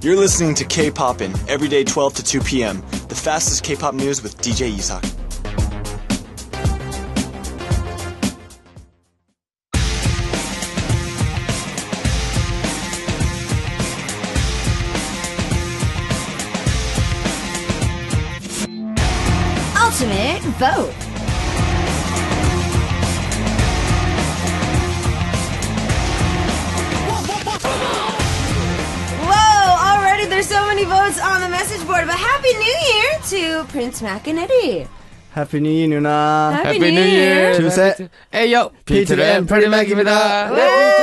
You're listening to Kpoppin, every day 12 to 2 p.m. The fastest K-pop news with DJ Isak. Ultimate vote. There's so many votes on the message board, but Happy New Year to Prince Mac and Eddy. Happy New Year, 누나. Happy New Year. 둘, 셋. Hey, yo. Peter and Pretty Mac입니다. Hey,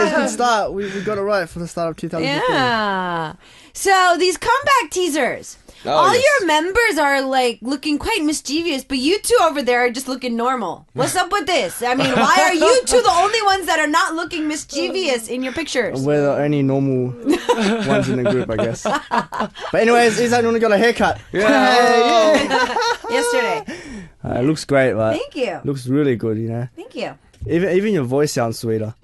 it's a good start. We got it right for the start of 2015. Yeah. So, these comeback teasers. All your members are like looking quite mischievous, but you two over there are just looking normal. What's up with this? I mean, why are you two the only ones that are not looking mischievous in your pictures? We're the only normal ones in the group, I guess. But anyways, Isak only got a haircut. Yeah. Yesterday. It looks great, like. Thank you. Looks really good, you know. Thank you. Even your voice sounds sweeter.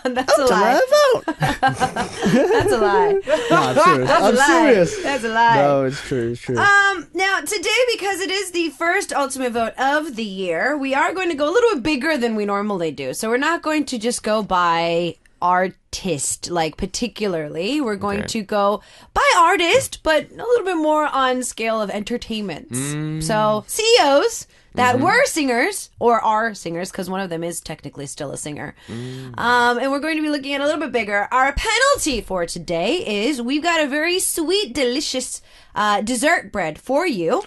That's a lie. That's a lie. No, I'm serious. I'm serious. That's a lie. No, it's true. It's true. Now today, because it is the first ultimate vote of the year, we are going to go a little bit bigger than we normally do. So we're not going to just go by artist, like particularly. We're going to go by artist, but a little bit more on scale of entertainment. So CEOs that were singers or are singers, because one of them is technically still a singer. And we're going to be looking at a little bit bigger. Our penalty for today is we've got a very sweet, delicious dessert bread for you.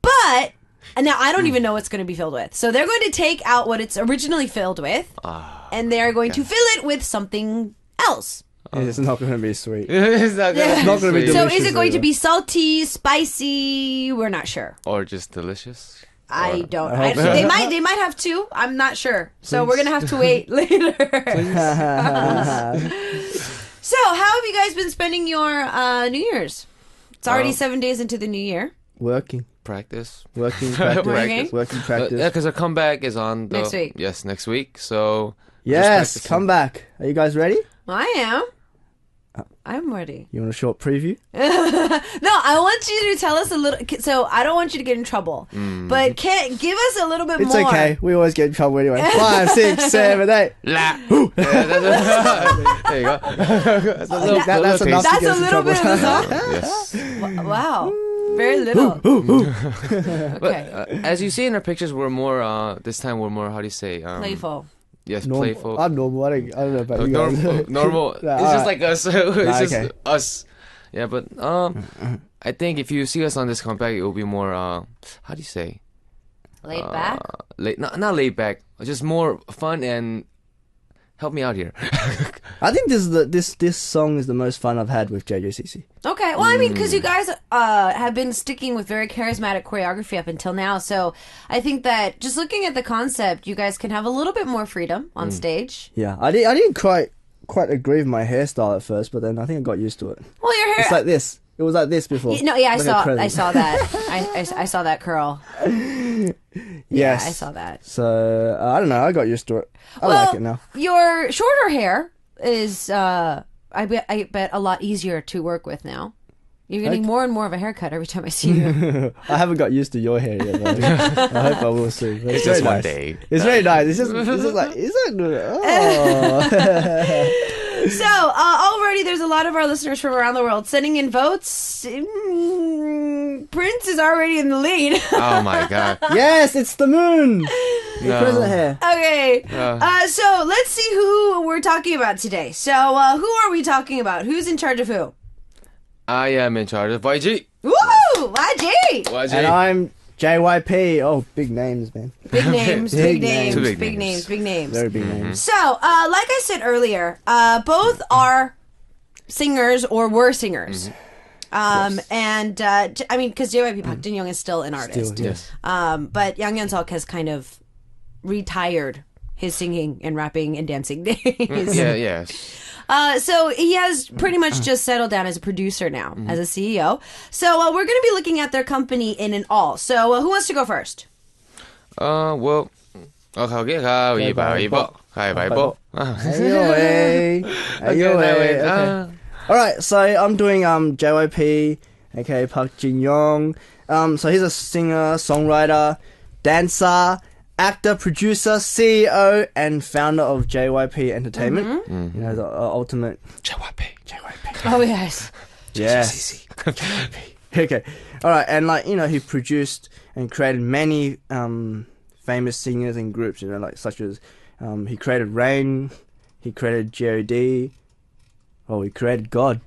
But now I don't even know what's going to be filled with. So they're going to take out what it's originally filled with, and they're going to fill it with something else. It's not going to be sweet. It's not going to be delicious. So is it going to be salty, spicy? We're not sure. Or just delicious? I don't. I hope so. They might have two. I'm not sure. So we're gonna have to wait later. So how have you guys been spending your New Year's? It's already 7 days into the new year. Working. Practice. Working, practice. Working? Working, practice. Yeah, because our comeback is on Next week. Yes, next week. So Yes, just come back. Are you guys ready? I am. I'm ready. You want a short preview? No, I want you to tell us a little. So I don't want you to get in trouble, but give us a little bit It's more. okay. We always get in trouble anyway. 5, 6, 7, 8. La. There you go. That's enough. That's to get a us in little bit of trouble. a song. Yes. Wow, very little. Okay, But as you see in our pictures, we're more. This time we're more. How do you say? playful. Yes, Normal. playful. I'm normal. I don't know about you guys. Normal. Nah, It's just like us. It's just okay. us. Yeah, but I think if you see us on this comeback, it will be more. How do you say? Laid back. Not laid back. Just more fun and help me out here. I think this song is the most fun I've had with JJCC. Okay, well, I mean, because you guys have been sticking with very charismatic choreography up until now, so I think that just looking at the concept, you guys can have a little bit more freedom on stage. Yeah, I didn't quite agree with my hairstyle at first, but then I think I got used to it. Well, your hair. It's like this. It was like this before. No, yeah, I Like a saw crescent. that. I saw that curl. Yeah, Yes. I saw that. So I don't know. I got used to it. I like it now. Your shorter hair is, I bet, a lot easier to work with now. You're getting more and more of a haircut every time I see you. I haven't got used to your hair yet, though. I hope I will soon. It's just very one nice. day. It's very nice. It's just like, is that good? Oh. So, already there's a lot of our listeners from around the world sending in votes. Prince is already in the lead. Oh my god. Yes, it's the moon. The No. present hair. Okay, so let's see who we're talking about today. So, who are we talking about? Who's in charge of who? I am in charge of YG. Woohoo! YG! YG. And I'm JYP. Oh, big names, man. Big names, Big big names, names. big names, big names. Very big names. So, like I said earlier, both are singers or were singers. And, I mean, because JYP Park Jin Young is still an artist. Still, yes. But Yang Hyun-seok has kind of retired his singing and rapping and dancing days. Yes. So he has pretty much just settled down as a producer now, as a CEO. So we're going to be looking at their company in and all. So who wants to go first? Well, okay, 가위바위보. 가위바위보. Ayo, eh. Ayo, eh. Okay. Alright, so I'm doing JYP, aka Park Jin-young. So he's a singer, songwriter, dancer, actor, producer, CEO, and founder of JYP Entertainment. You know, the ultimate JYP. Oh, yes. JJCC. Okay. Alright, and like, you know, he produced and created many famous singers and groups, you know, like such as he created Rain, he created G.O.D. Oh, he created God.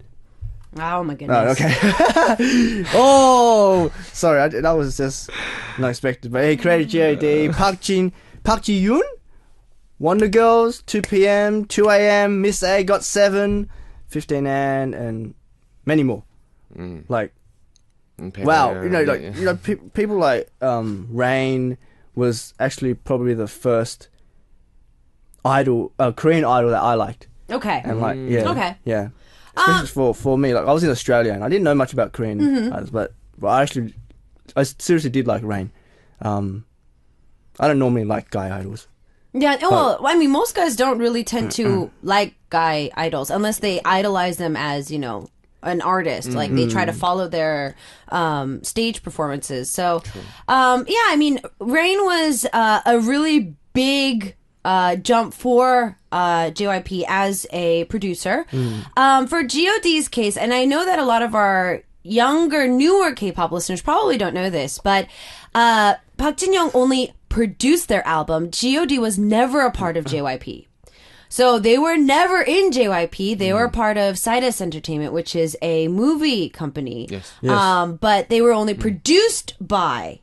Oh, my goodness. Oh, okay. Oh, sorry, that was just not expected. But he created G.O.D. Park Ji-yoon, Wonder Girls, 2 p.m., 2 a.m., Miss A got 7, 15 and many more. Like, wow, you know, like people like Rain was actually probably the first Korean idol that I liked. Okay. And like, yeah. Okay. Especially for me, like I was in Australia and I didn't know much about Korean idols, but I seriously did like Rain. I don't normally like guy idols. Yeah, well, I mean, most guys don't really tend to like guy idols unless they idolize them as, you know, an artist. Like they try to follow their stage performances. So, yeah, I mean, Rain was a really big jump for JYP as a producer. For G.O.D's case, and I know that a lot of our younger, newer K-pop listeners probably don't know this, but Park Jin-young only produced their album. G.O.D was never a part of JYP. So they were never in JYP. They were part of Sidus Entertainment, which is a movie company. Yes. But they were only produced by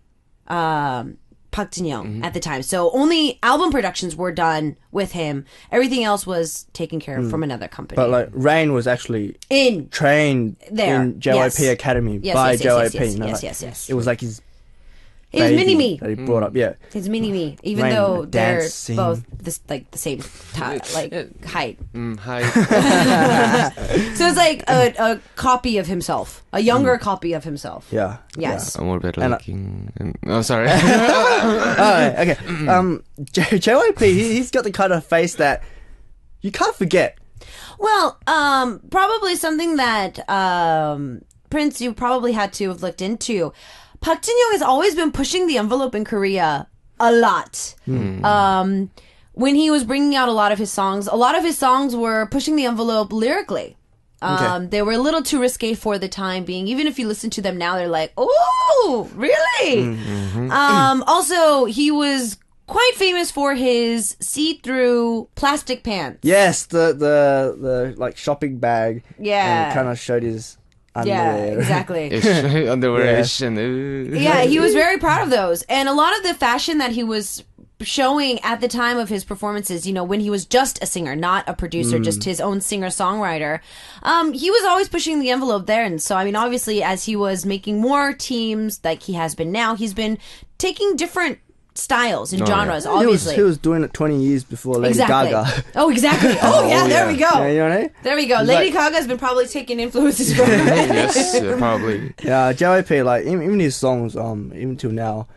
Park Jin-young at the time. So only album productions were done with him. Everything else was taken care of from another company. But like Rain was actually trained there. in JYP Academy by JYP. Yes. It was like his His mini me. that he brought up. Yeah, His mini me. Even Rain, though they're dancing. both the same height. Hi. So it's like a copy of himself, a younger copy of himself. yeah. Yes. I'm more better And, looking. Oh, sorry. Oh, okay. JYP, he's got the kind of face that you can't forget. Well, probably something that Prince, you probably had to have looked into. Park Jin-young has always been pushing the envelope in Korea a lot. When he was bringing out a lot of his songs were pushing the envelope lyrically. They were a little too risque for the time being. Even if you listen to them now, they're like, oh, really? Also, he was quite famous for his see-through plastic pants. Yes, the like shopping bag. Yeah. And kind of showed his Yeah, underwear. exactly. Underwear-ish Yeah. and Yeah, he was very proud of those. And a lot of the fashion that he was showing at the time of his performances, you know, when he was just a singer, not a producer, just his own singer-songwriter, he was always pushing the envelope there. And so, I mean, obviously, as he was making more teams like he has been now, he's been taking different styles and genres, obviously. He was doing it 20 years before Lady Gaga. Oh, exactly. Oh, yeah, there we go. Yeah, you know what I mean? There we go. He's Lady like- Gaga's been probably taking influences from him. yes, probably. Yeah, JYP, like, even his songs, even till now,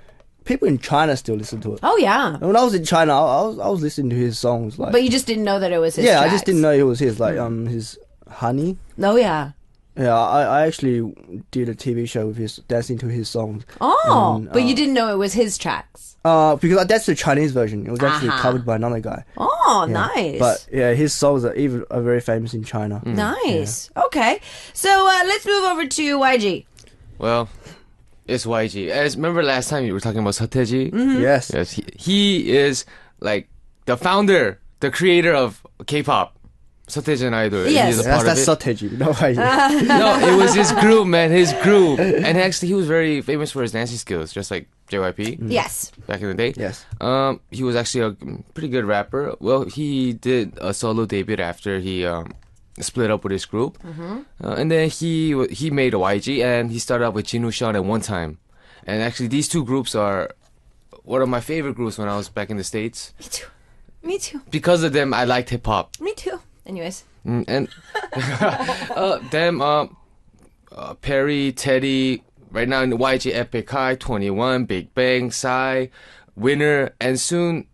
people in China still listen to it. Oh, yeah. And when I was in China, I was listening to his songs. Like, But you just didn't know that it was his yeah, tracks. I just didn't know it was his. Like, his Honey. Oh, yeah. Yeah, I actually did a TV show with his, dancing to his songs. Oh, And, but you didn't know it was his tracks. Because that's the Chinese version. It was actually covered by another guy. Oh, Yeah. nice. But yeah, his songs are very famous in China. Nice. Okay. So let's move over to YG. Well, it's YG. As remember last time you were talking about Seo Yes. Yes, he is like the founder, the creator of K-pop. Seo Idol. Yes. He's a That's part of it. Soteji. No way. No, it was his group, man. His group. And actually, he was very famous for his dancing skills, just like JYP Yes. back in the day. Yes. He was actually a pretty good rapper. Well, he did a solo debut after he split up with his group. And then he made a YG, and he started out with Jin Woo-sean at one time. And actually, these two groups are one of my favorite groups when I was back in the States. Me too. Me too. Because of them, I liked hip-hop. Me too. Anyways. And Perry, Teddy, right now in the YG Epic High, 21, Big Bang, Psy, Winner, and soon,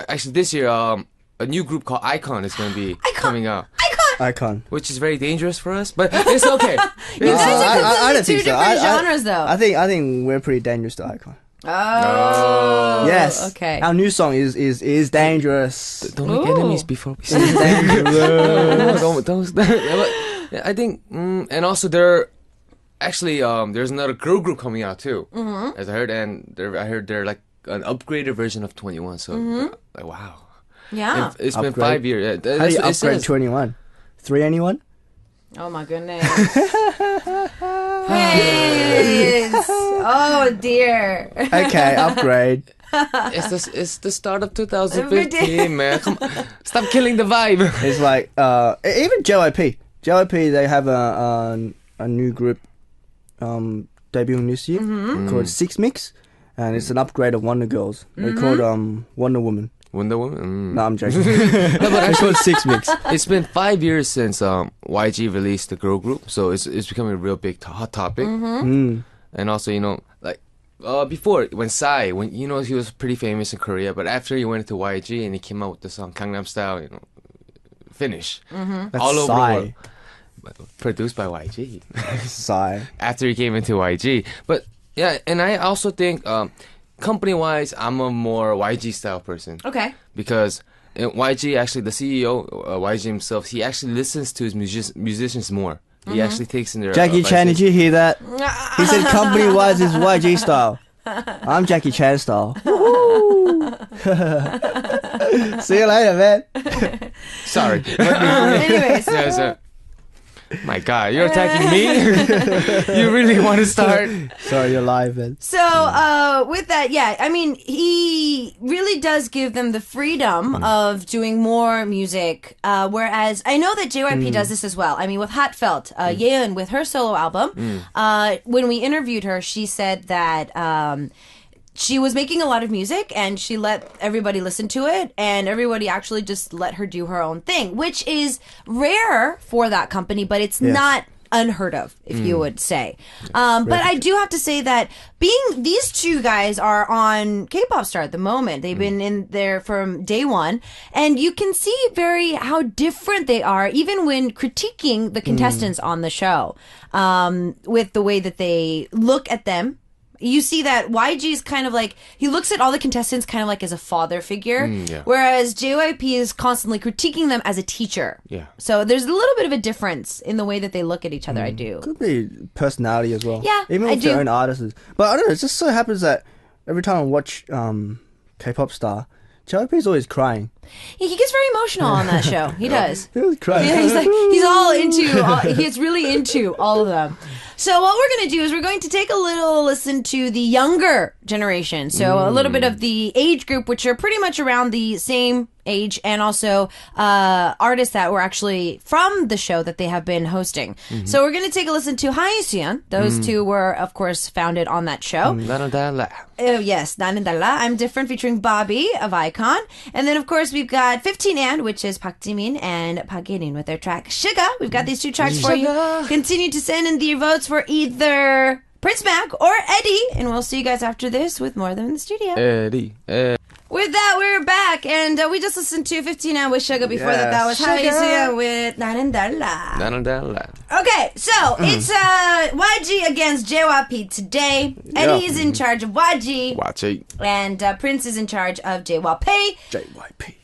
actually this year, a new group called Icon is going to be coming out. Icon! Icon. which is very dangerous for us, but it's okay. You guys are I completely don't two think so. different genres, though. I think we're pretty dangerous to Icon. Oh. Yes. Okay. Our new song is dangerous. Don't make Ooh. enemies before we start. don't. I think, and also there's another girl group coming out too, as I heard, and I heard they're like an upgraded version of 21. So like wow, Yeah. it's been Upgrade. 5 years. Yeah, How do you it upgrade says. 21? 3 anyone? Oh my goodness. Prince. Oh dear. Okay, upgrade. It's the start of 2015, man. Come on. Stop killing the vibe. It's like even JYP. JYP they have a new group debuting this year called Six Mix, and it's an upgrade of Wonder Girls. They're called Wonder Woman. Wonder Woman. No, I'm joking. It's called Six Mix. It's been 5 years since YG released the girl group, so it's becoming a real big hot topic. And also, like before when Psy, he was pretty famous in Korea, but after he went into YG and he came out with the song Gangnam Style, finish That's all over the Psy. world. Produced by YG. Psy. After he came into YG, but yeah, and I also think company-wise, I'm a more YG style person. Okay. Because YG, actually, the CEO, YG himself, he actually listens to his musicians more. He actually takes in their Jackie Chan, did you hear that? He said company-wise is YG style. I'm Jackie Chan style. See you later, man. Sorry. Anyways. Yeah, so, my God, you're attacking me? You really want to start? Sorry, you're live, man. So, with that, yeah, I mean, he really does give them the freedom of doing more music, whereas I know that JYP does this as well. I mean, with Heartfelt, Yeon, with her solo album, when we interviewed her, she said that she was making a lot of music and she let everybody listen to it, and everybody actually just let her do her own thing, which is rare for that company, but it's not unheard of, if you would say. But I do have to say that these two guys are on K-Pop Star at the moment. They've been in there from day one, and you can see how different they are, even when critiquing the contestants on the show, with the way that they look at them. You see that YG is kind of like, he looks at all the contestants kind of like as a father figure, whereas JYP is constantly critiquing them as a teacher. Yeah. So there's a little bit of a difference in the way that they look at each other, I do. Could be personality as well. Yeah, even I with their do. own artists. But I don't know. It just so happens that every time I watch K-pop Star, JYP is always crying. He gets very emotional on that show. He does. He was crying. Yeah, he's really into all of them. So what we're going to do is we're going to take a little listen to the younger generation. So a little bit of the age group, which are pretty much around the same age, and also artists that were actually from the show that they have been hosting. So we're going to take a listen to Hae Suyeon. Those two were, of course, founded on that show. Oh, yes, 나는 달라. I'm Different featuring Bobby of Icon. And then, of course, we've got 15 and, which is Park Jimin and Park Yerin with their track Sugar. We've got these two tracks for you. Continue to send in your votes for either Prince Mac or Eddy. And we'll see you guys after this with more of them in the studio. Eddy. With that, we're back. And we just listened to 15 and with Sugar. Before that was Hae Suyeon with 나는 달라. Okay, so it's YG against JYP today. Eddy is in charge of YG. Watch it. And Prince is in charge of JYP. JYP.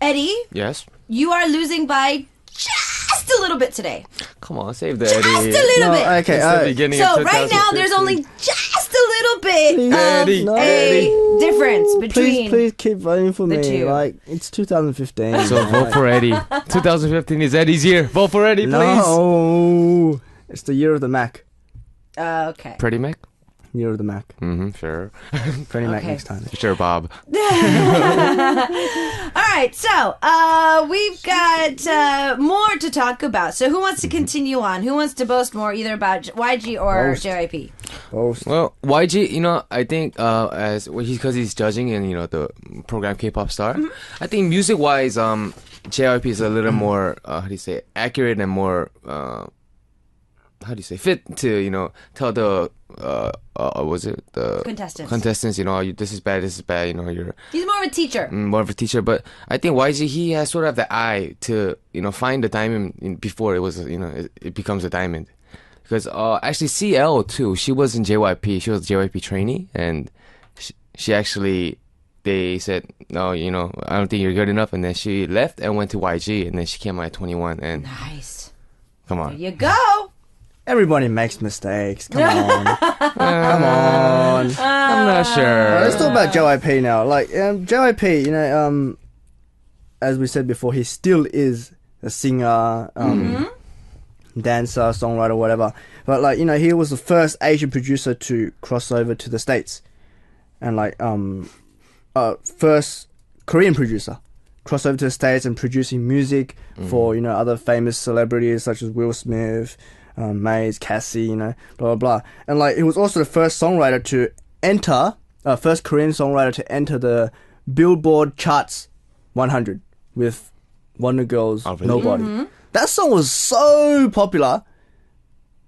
Eddy, Yes? you are losing by just a little bit today. Come on, save the Just Eddy. a little bit. Okay, It's the beginning So of right now, there's 2015. only just a little bit Eddy, of Eddy. a difference between... Please keep voting for the me. two. Like, it's 2015. So vote for Eddy. 2015 is Eddy's year. Vote for Eddy, please. No. It's the year of the Mac. Okay. Pretty Mac? Year of the Mac. Sure. Freddie Mac Okay. next time. Sure, Bob. All right, so we've got more to talk about. So who wants to continue on? Who wants to boast more, either about YG or Boast. JYP? Well, YG, I think because he's judging in the program K-Pop Star, I think music-wise, JYP is a little more how do you say it, accurate and more how do you say, fit to tell the was it the Contestants, this is bad, you're He's more of a teacher. more of a teacher. But I think YG, he has sort of the eye to find the diamond before it was it becomes a diamond. Because actually CL too, she was in JYP, she was a JYP trainee, and she actually, they said, no, I don't think you're good enough, and then she left and went to YG, and then she came out at 21. And Nice. come There on, you go. Everybody makes mistakes. Come on. Come on. I'm not sure. Let's talk about JYP now. Like JYP, as we said before, he still is a singer, dancer, songwriter, whatever. But like he was the first Asian producer to cross over to the States, and like first Korean producer cross over to the States and producing music for other famous celebrities such as Will Smith, Maze, Cassie, blah blah blah. And like he was also the first songwriter to enter, first Korean songwriter to enter the Billboard charts 100 with Wonder Girls' Nobody. That song was so popular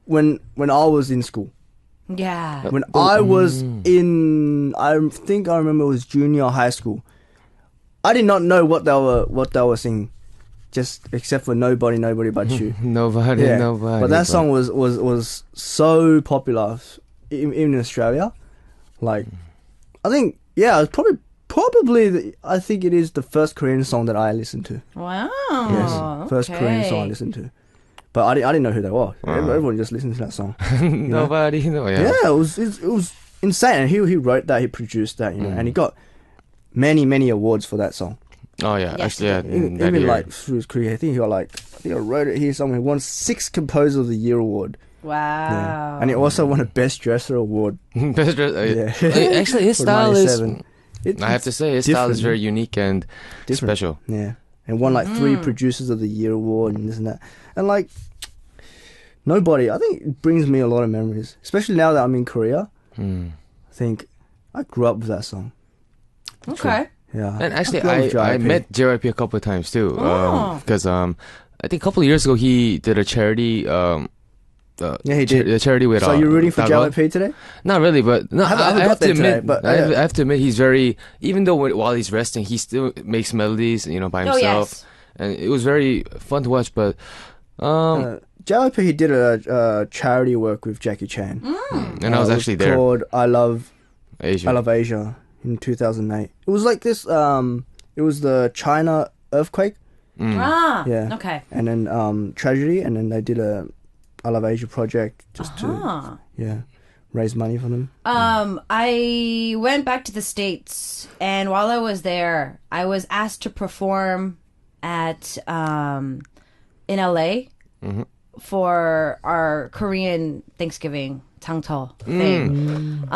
when I was in school. Yeah. When I was in, I think I remember it was junior high school. I did not know what they were singing, just except for Nobody But You. nobody. But that song was so popular, even in Australia. Like, I think it's probably I think it is the first Korean song that I listened to. Wow. Yes, first Korean song I listened to. But I didn't know who they were. Everyone just listened to that song. Nobody. Yeah, it was insane. And he wrote that, he produced that, and he got many awards for that song. Oh yeah, Yes. actually, yeah. Even like through his career, I think I wrote it here somewhere. He won 6 Composer of the Year award. Wow. Yeah. And he also won a Best Dresser award. Best dress. Yeah. Actually, his For style is. 97. I have to say, his style is different. very unique and Different. special. Yeah. And won like 3 Producers of the Year award and this and that. And like Nobody, I think it brings me a lot of memories, especially now that I'm in Korea. I think I grew up with that song. Okay. Yeah. And actually, grew up with I JYP. met JYP a couple of times too. Oh. Because I think a couple of years ago he did a charity. Yeah, he did. A charity with. So you're rooting for Dagon. JYP today? Not really, but no, I haven't I got have to there today, admit. but, I yeah. have to admit, he's very. Even though while he's resting, he still makes melodies, by Oh, himself, yes. and it was very fun to watch. But JYP, he did a charity work with Jackie Chan. and I was It actually there. Called I Love Asia. Asia in 2008. It was like this. It was the China earthquake. Ah. Yeah. Okay. And then tragedy, and then they did a I Love Asia project just to raise money for them. I went back to the States, and while I was there, I was asked to perform at in LA for our Korean Thanksgiving Tangto thing.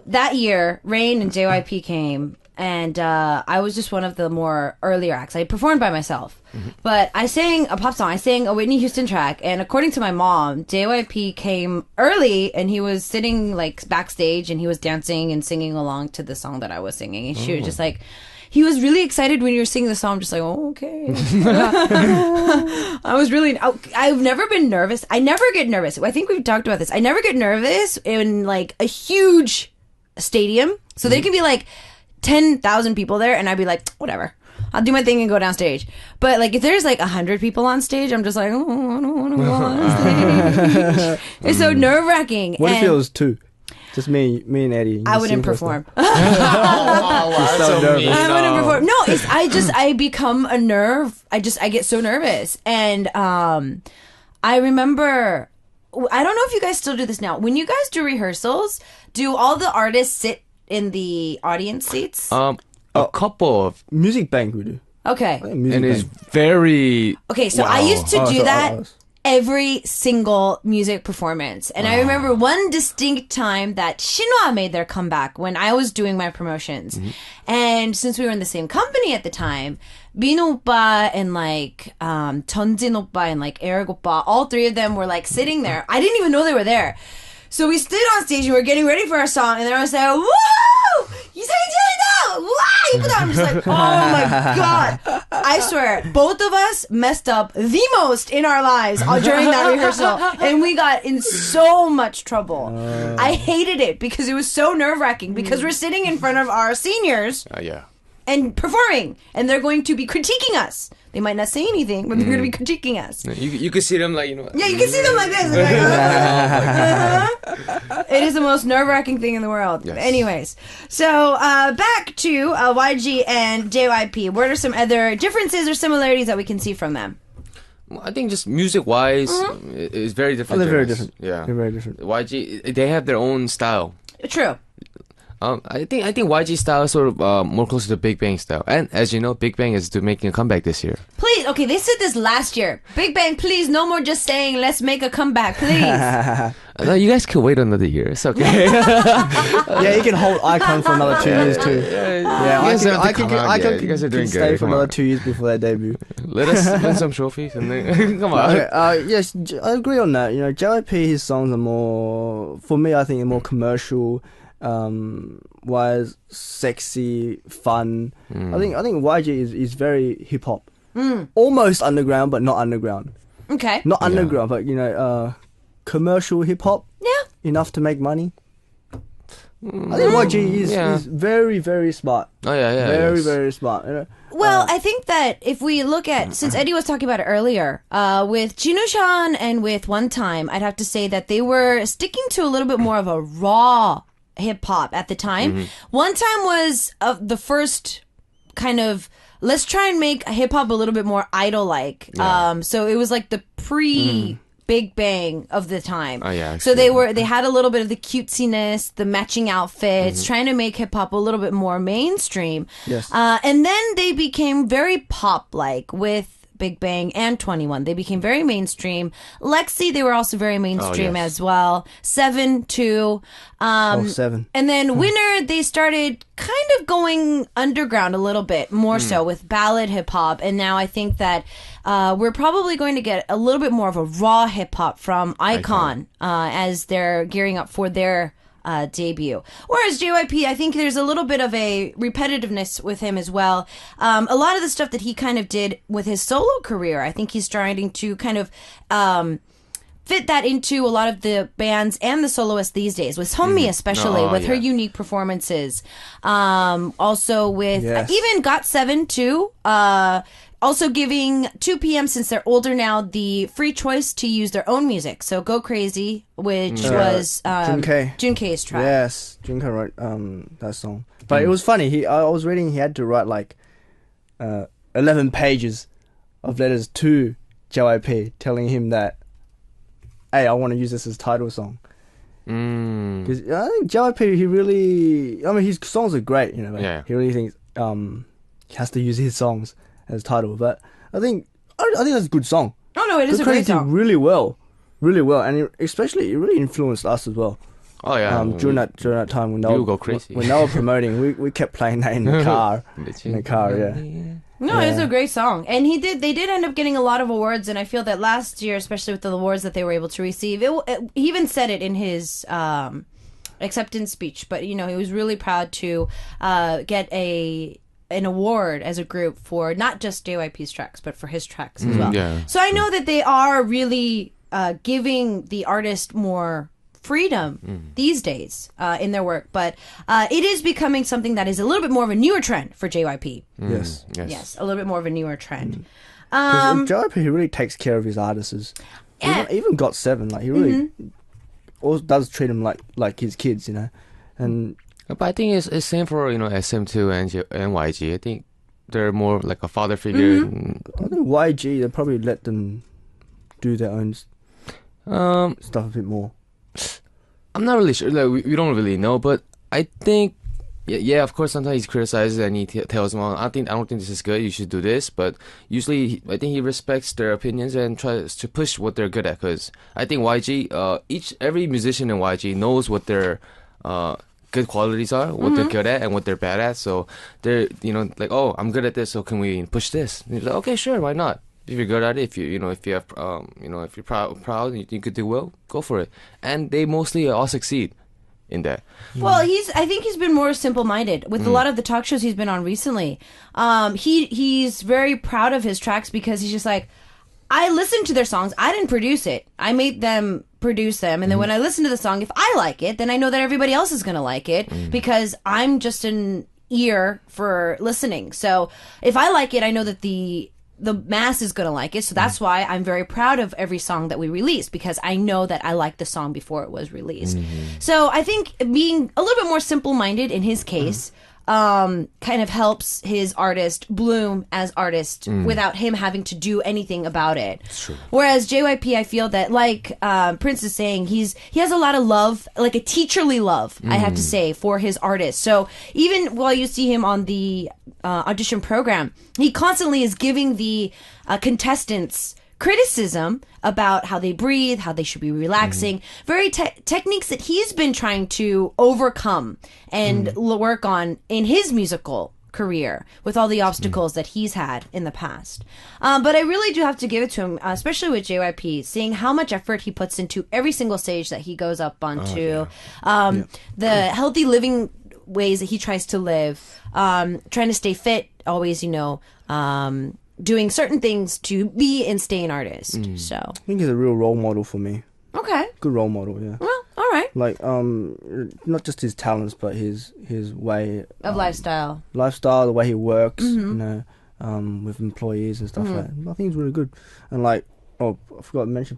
That year, Rain and JYP came, and I was just one of the more earlier acts. I performed by myself, but I sang a pop song. I sang a Whitney Houston track, and according to my mom, JYP came early, and he was sitting like backstage, and he was dancing and singing along to the song that I was singing, and she was just like. He was really excited when you were singing the song. I'm just like, oh, okay. I was really. I've never been nervous. I never get nervous. I think we've talked about this. I never get nervous in like a huge stadium. So there can be like 10,000 people there, and I'd be like, whatever. I'll do my thing and go down stage. But like if there's like 100 people on stage, I'm just like, oh, I don't want to go on stage. It's so nerve wracking. What if it was 2? Just me and Eddie. I wouldn't perform. So nervous. I wouldn't perform. No, I become a nerve. I get so nervous. And I remember, I don't know if you guys still do this now. When you guys do rehearsals, do all the artists sit in the audience seats? A couple of, Music Bank we do. Okay. Music and Bank. it's very. Okay, so wow. I used to do so- that every single music performance. And I remember one distinct time that Shinhwa made their comeback when I was doing my promotions. And since we were in the same company at the time, Min Oppa and like Jeonjin Oppa and like Eric Oppa, all 3 of them were like sitting there. I didn't even know they were there. So we stood on stage and we were getting ready for our song, and then I was like, "Woo! 이상해진다! Wow!" I'm just like, "Oh my god!" I swear, both of us messed up the most in our lives during that rehearsal, and we got in so much trouble. I hated it because it was so nerve-wracking because we're sitting in front of our seniors Yeah. and performing, and they're going to be critiquing us. They might not say anything, but they're going to be critiquing us. You could see them like, Yeah, you can see them like this. It is the most nerve-wracking thing in the world. Yes. Anyways, so back to YG and JYP. What are some other differences or similarities that we can see from them? I think just music-wise, it's very different. they're very different. Yeah. They're very different. YG, they have their own style. True. I think YG style is sort of more close to the Big Bang style. And as you know, Big Bang is making a comeback this year. Please, okay, they said this last year. Big Bang, please, no more just saying, let's make a comeback, please. No, you guys can wait another year. It's okay. Yeah, you can hold Icon for another 2 years too. Yeah, You guys have to I can come out, Icon yeah. You guys are can doing stay good. for Come another on. 2 years before their debut. Let us win some trophies and then come on. Okay, yes, I agree on that. You know, JYP, his songs are more, for me, I think, are more commercial, wise, sexy, fun. I think YG is very hip hop, almost underground, but not underground. Okay. Not underground, but you know, commercial hip hop. Yeah. Enough to make money. I think YG is very, very smart. Oh yeah. Very, yes. very smart. You know? Well, I think that if we look at, since Eddie was talking about it earlier, with Jinushan and with One Time, I'd have to say that they were sticking to a little bit more of a raw hip hop at the time. One Time was the first kind of, let's try and make hip hop a little bit more idol-like. So it was like the Big Bang of the time. Oh, yeah, So they had a little bit of the cutesiness, the matching outfits, trying to make hip hop a little bit more mainstream. Yes. And then they became very pop-like with Big Bang and 21. They became very mainstream. Lexi, they were also very mainstream yes. as well. 7 too. 7. And then Winner, they started kind of going underground a little bit more so with ballad hip hop. And now I think that we're probably going to get a little bit more of a raw hip hop from Icon as they're gearing up for their debut. Whereas JYP, I think there's a little bit of a repetitiveness with him as well. A lot of the stuff that he kind of did with his solo career, I think he's starting to kind of fit that into a lot of the bands and the soloists these days, with Sunmi especially, with her unique performances. Also with even GOT7 too. Also giving 2 p.m., since they're older now, the free choice to use their own music. So Go Crazy, which was Junkei's track. Yes, Junkei wrote that song. But it was funny. I was reading he had to write like 11 pages of letters to JYP telling him that, hey, I want to use this as title song. Because I think JYP, he really, I mean, his songs are great, you know. But he really thinks he has to use his songs as title, but I think that's a good song. Oh no, it is a great song. Really well, and it really influenced us as well. Oh yeah. During that time when they go crazy. when they were promoting, we kept playing that in the car. No, it's a great song, and they did end up getting a lot of awards, and I feel that last year, especially with the awards that they were able to receive, he even said it in his acceptance speech. But you know, he was really proud to get an award as a group for not just JYP's tracks, but for his tracks as well. Yeah. So I know that they are really giving the artist more freedom these days in their work, but it is becoming something that is a little bit more of a newer trend for JYP. Yes, a little bit more of a newer trend. JYP, he really takes care of his artists. Even GOT7, like he really also does treat them like his kids, you know, and. But I think it's same for SM2 and YG. I think they're more like a father figure. I think YG, they probably let them do their own stuff a bit more. I'm not really sure. Like, we don't really know, but I think of course sometimes he criticizes and he tells them, I don't think this is good. You should do this. But usually I think he respects their opinions and tries to push what they're good at. Because I think YG, every musician in YG knows what their good qualities are, what they're good at and what they're bad at. So they're, like, oh, I'm good at this, so can we push this? And he's like, okay, sure, why not? If you're good at it, if you're proud, you think you could do well, go for it. And they mostly all succeed. in that. Well, I think he's been more simple-minded with a lot of the talk shows he's been on recently. He's very proud of his tracks because he's just like, I listened to their songs. I didn't produce it. I made them produce them. And then when I listen to the song, if I like it, then I know that everybody else is going to like it because I'm just an ear for listening. So if I like it, I know that the mass is going to like it. So that's why I'm very proud of every song that we release because I know that I liked the song before it was released. So I think being a little bit more simple-minded in his case kind of helps his artist bloom as artist without him having to do anything about it. Whereas JYP, I feel that like Prince is saying, he has a lot of love, like a teacherly love, I have to say, for his artist. So even while you see him on the audition program, he constantly is giving the contestants criticism about how they breathe, how they should be relaxing, very techniques that he's been trying to overcome and work on in his musical career with all the obstacles that he's had in the past. But I really do have to give it to him, especially with JYP, seeing how much effort he puts into every single stage that he goes up onto, the healthy living ways that he tries to live, trying to stay fit, always, doing certain things to be and stay an artist. So I think he's a real role model for me. okay, Good role model, yeah. well, all right, Like not just his talents, but his way of lifestyle. the way he works, with employees and stuff like that. I think he's really good. And like, I forgot to mention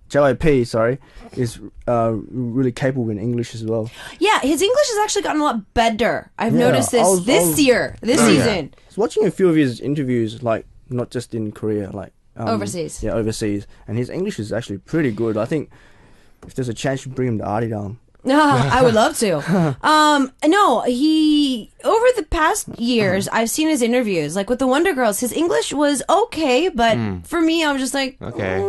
JYP, is really capable in English as well. Yeah, his English has actually gotten a lot better. I've Yeah, noticed I was- this season. I was watching a few of his interviews, like not just in Korea, like Overseas. Yeah, overseas, and his English is actually pretty good. I think if there's a chance, you bring him to Arirang. I would love to. No, he over the past years, I've seen his interviews, like with the Wonder Girls. His English was okay, but for me, I was just like, Okay.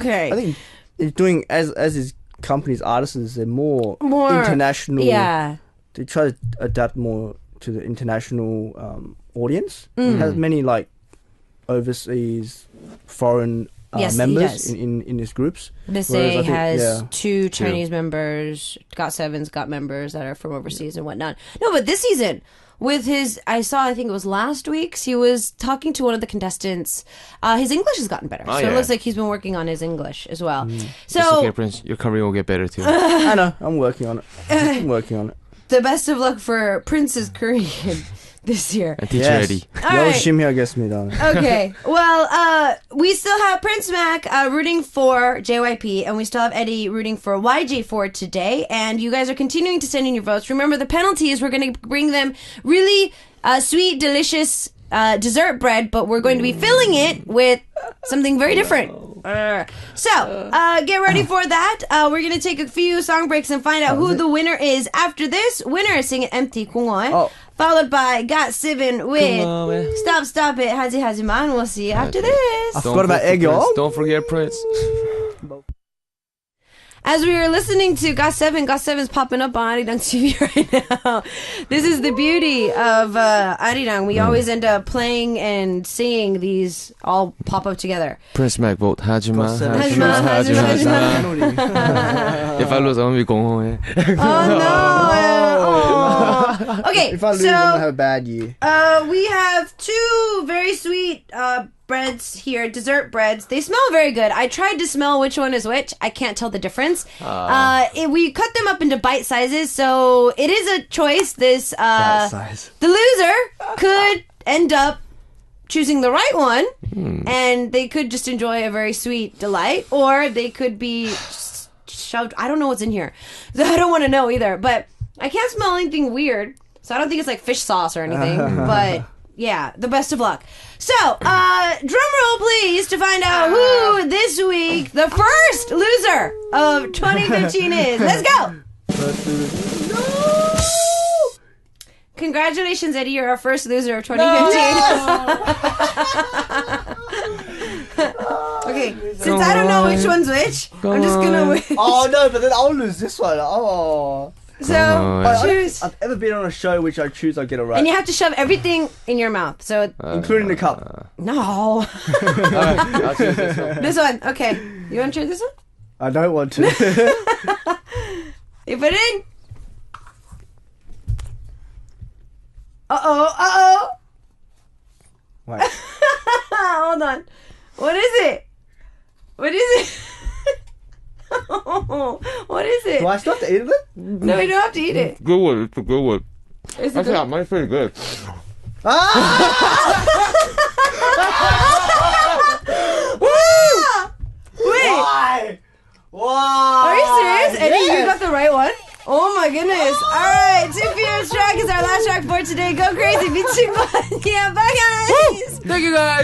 okay. I think he's doing as his company's artists, they're more international. Yeah. They try to adapt more to the international audience. He has many like overseas foreign Yes, he members does. in his groups. Miss Whereas A I think- has yeah. 2 Chinese members. GOT7's got members that are from overseas and whatnot. No, but this season, with his, I think it was last week's, he was talking to one of the contestants. His English has gotten better. Oh, so it yeah. looks like he's been working on his English as well. It's So okay, Prince. Your career will get better too. I know. I'm working on it. the best of luck for Prince's Korean this year. And teacher Yes. Eddy. All right. 열심히 하겠습니다. Okay. Well, we still have Prince Mac rooting for JYP, and we still have Eddy rooting for YG for today. And you guys are continuing to send in your votes. Remember, the penalty is we're going to bring them really sweet, delicious dessert bread, but we're going to be filling it with something very different. So, get ready for that. We're going to take a few song breaks and find out who the winner is. After this, winner is singing Empty 공원, followed by GOT7 with Stop It, 하지 마. We'll see you after this. I forgot about 애교. Don't forget Prince. As we were listening to GOT7's popping up on Arirang TV right now. This is the beauty of Arirang. We always end up playing and singing these all pop up together. Prince Mac vote 하지마. 하지마. If I lose, I'm gonna be 공허해. Oh no! Okay, If I lose, I'm gonna have so a bad year. we have 2 very sweet breads here, dessert breads. They smell very good. I tried to smell which one is which. I can't tell the difference. We cut them up into bite sizes, so it is a choice. This Size. the loser could end up choosing the right one, and they could just enjoy a very sweet delight, or they could be shoved. I don't know what's in here. I don't want to know either, but I can't smell anything weird, so I don't think it's like fish sauce or anything, but yeah, the best of luck. So, drum roll please to find out who this week the first loser of 2015 is. Let's go! Congratulations, Eddy. You're our first loser of 2015. Okay, since I don't know which one's which, I'm just gonna win. Oh no, but then I'll lose this one. Oh. So, choose. I've ever been on a show which I choose, I get it right. And you have to shove everything in your mouth. So, including the cup. no. I'll choose this one. This one. Okay. You want to try this one? I don't want to. You put it in. Uh-oh. What? Hold on. What is it? What is it? What is it? Do I still have to eat it? No, you don't have to eat it. Good one. It's a good one. Is it I good? think mine's pretty good. Wait, Why? are you serious? Eddie, you Yes. got the right one? Oh my goodness. Alright, 2 p.m. track is our last track for today. Go crazy, be too fun. Yeah, bye guys. Thank you guys.